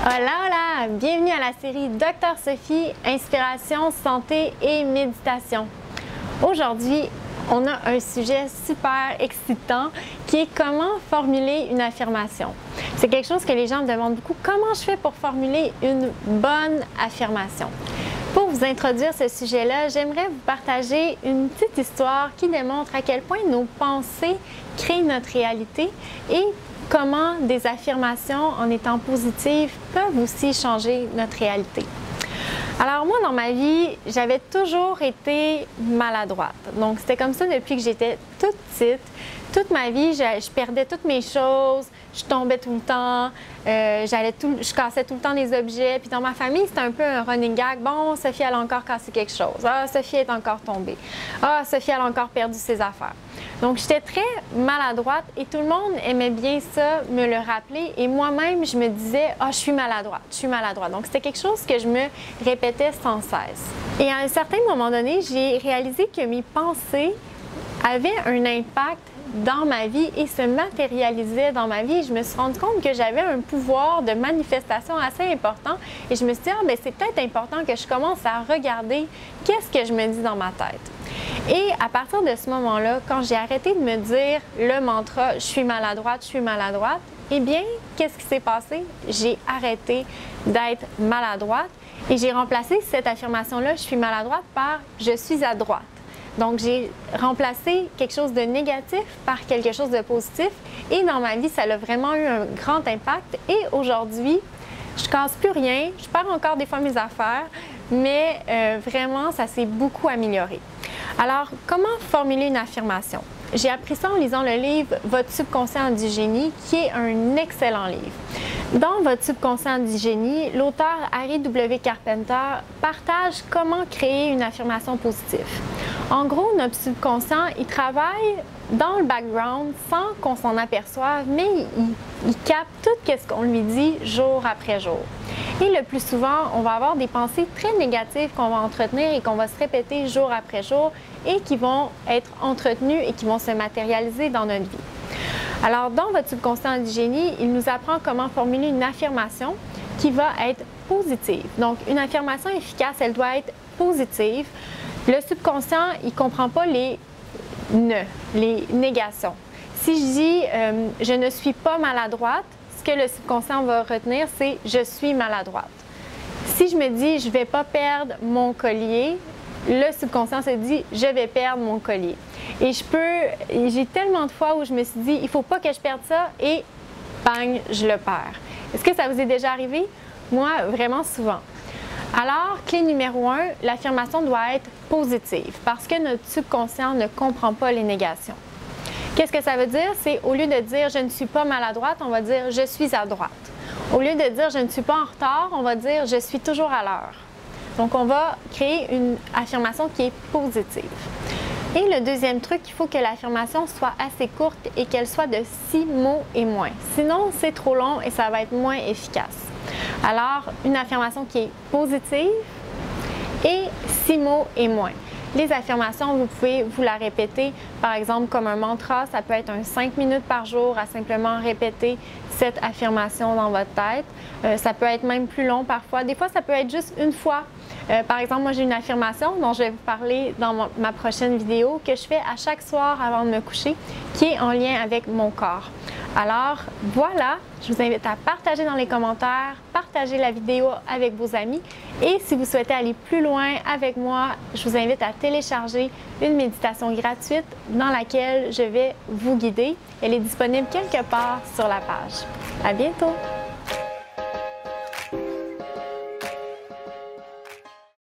Hola, hola! Bienvenue à la série Dr Sophie, Inspiration, Santé et Méditation. Aujourd'hui, on a un sujet super excitant qui est comment formuler une affirmation. C'est quelque chose que les gens me demandent beaucoup. Comment je fais pour formuler une bonne affirmation? Pour vous introduire ce sujet-là, j'aimerais vous partager une petite histoire qui démontre à quel point nos pensées créent notre réalité et comment des affirmations en étant positives peuvent aussi changer notre réalité. Alors moi, dans ma vie, j'avais toujours été maladroite. Donc c'était comme ça depuis que j'étais toute petite. Toute ma vie, je perdais toutes mes choses, je tombais tout le temps, je cassais tout le temps des objets. Puis dans ma famille, c'était un peu un running gag. Bon, Sophie, elle a encore cassé quelque chose. Ah, Sophie est encore tombée. Ah, Sophie, elle a encore perdu ses affaires. Donc j'étais très maladroite et tout le monde aimait bien ça, me le rappeler. Et moi-même, je me disais, ah, je suis maladroite, je suis maladroite. Donc c'était quelque chose que je me répétais sans cesse. Et à un certain moment donné, j'ai réalisé que mes pensées avaient un impact dans ma vie et se matérialisait dans ma vie. Et je me suis rendu compte que j'avais un pouvoir de manifestation assez important et je me suis dit, ah, bien, c'est peut-être important que je commence à regarder qu'est-ce que je me dis dans ma tête. Et à partir de ce moment-là, quand j'ai arrêté de me dire le mantra « je suis maladroite, eh bien, qu'est-ce qui s'est passé? J'ai arrêté d'être maladroite et j'ai remplacé cette affirmation-là « je suis maladroite » par « je suis à droite ». Donc, j'ai remplacé quelque chose de négatif par quelque chose de positif et dans ma vie, ça a vraiment eu un grand impact. Et aujourd'hui, je casse plus rien, je perds encore des fois mes affaires, mais vraiment, ça s'est beaucoup amélioré. Alors, comment formuler une affirmation? J'ai appris ça en lisant le livre « Votre subconscient du génie » qui est un excellent livre. Dans « Votre subconscient du génie », l'auteur Harry W. Carpenter partage comment créer une affirmation positive. En gros, notre subconscient, il travaille dans le background sans qu'on s'en aperçoive, mais il capte tout ce qu'on lui dit jour après jour. Et le plus souvent, on va avoir des pensées très négatives qu'on va entretenir et qu'on va se répéter jour après jour et qui vont être entretenues et qui vont se matérialiser dans notre vie. Alors, dans votre subconscient du génie, il nous apprend comment formuler une affirmation qui va être positive. Donc, une affirmation efficace, elle doit être positive. Le subconscient, il ne comprend pas les négations. Si je dis « je ne suis pas maladroite », ce que le subconscient va retenir, c'est « je suis maladroite ». Si je me dis « je ne vais pas perdre mon collier », le subconscient se dit « je vais perdre mon collier ». Et j'ai tellement de fois où je me suis dit « il ne faut pas que je perde ça » et bang, je le perds. Est-ce que ça vous est déjà arrivé? Moi, vraiment souvent. Alors, clé numéro 1, l'affirmation doit être positive parce que notre subconscient ne comprend pas les négations. Qu'est-ce que ça veut dire? C'est au lieu de dire « je ne suis pas maladroite », on va dire « je suis à droite ». Au lieu de dire « je ne suis pas en retard », on va dire « je suis toujours à l'heure ». Donc, on va créer une affirmation qui est positive. Et le deuxième truc, il faut que l'affirmation soit assez courte et qu'elle soit de 6 mots et moins. Sinon, c'est trop long et ça va être moins efficace. Alors, une affirmation qui est positive et 6 mots et moins. Les affirmations, vous pouvez vous la répéter, par exemple, comme un mantra. Ça peut être un 5 minutes par jour à simplement répéter cette affirmation dans votre tête. Ça peut être même plus long parfois. Des fois, ça peut être juste une fois. Par exemple, moi, j'ai une affirmation dont je vais vous parler dans ma prochaine vidéo que je fais à chaque soir avant de me coucher, qui est en lien avec mon corps. Alors, voilà, je vous invite à partager dans les commentaires, partager la vidéo avec vos amis et si vous souhaitez aller plus loin avec moi, je vous invite à télécharger une méditation gratuite dans laquelle je vais vous guider. Elle est disponible quelque part sur la page. À bientôt!